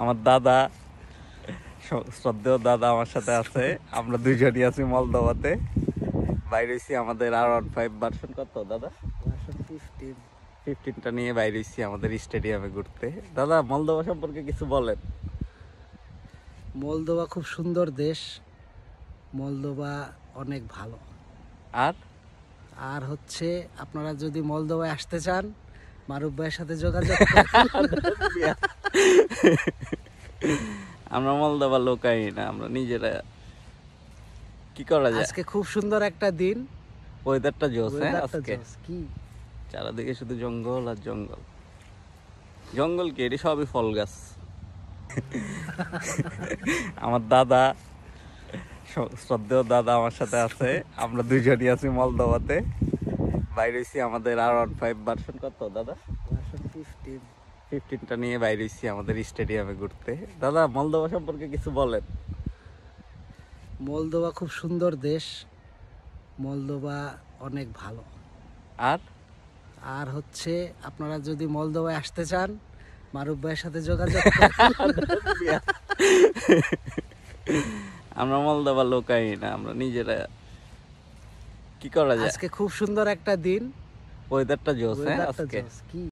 আমার দাদা, শ্রদ্ধেয় দাদা আমার সাথে আছে। আমরা দুইজনই আছি মলদোভাতে। বাইরে হইছি আমাদের R15 ভার্সন কত দাদা? ভার্সন 15। 15টা নিয়ে বাইরে হইছি আমাদের স্টেডিয়ামে ঘুরতে। দাদা, মলদোভা সম্পর্কে কিছু বলেন। মলদোভা খুব সুন্দর দেশ। মলদোভা অনেক ভালো। আর আর হচ্ছে আপনারা যদি মলদোভায় আসতে চান, মারুফ ভাইয়ের সাথে যোগাযোগ করুন। আমরা মলদোভা লোকাই না, আমরা নিজেরা। কি করা যায়? আজকে খুব সুন্দর একটা দিন। ওয়েদারটা জোস। হ্যাঁ, ওয়েদারটা আজকে জোস। কি চারিদিকে শুধু জঙ্গল আর জঙ্গল। জঙ্গল কি, এটি সবই ফল গাছ। আমার দাদা, শ্রদ্ধেয় দাদা আমার সাথে আছে। আমরা দুইজনই আছি মলদোভাতে। বাইরে হইছি আমাদের R15 ভার্সন কত দাদা? ভার্সন 15। 15টা নিয়ে বাইরে হইছি আমাদের স্টেডিয়ামে ঘুরতে। দাদা, মলদোভা সম্পর্কে কিছু বলেন। মলদোভা খুব সুন্দর দেশ। মলদোভা অনেক ভালো। আর আর হচ্ছে আপনারা যদি মলদোভায় আসতে চান, মারুফ ভাইয়ের সাথে যোগাযোগ করুন। আমরা মলদোভা লোকাই না, আমরা নিজেরা। কি করা যায়? আজকে খুব সুন্দর একটা দিন। ওয়েদারটা জোস। হ্যাঁ, ওয়েদারটা আজকে জোস। কি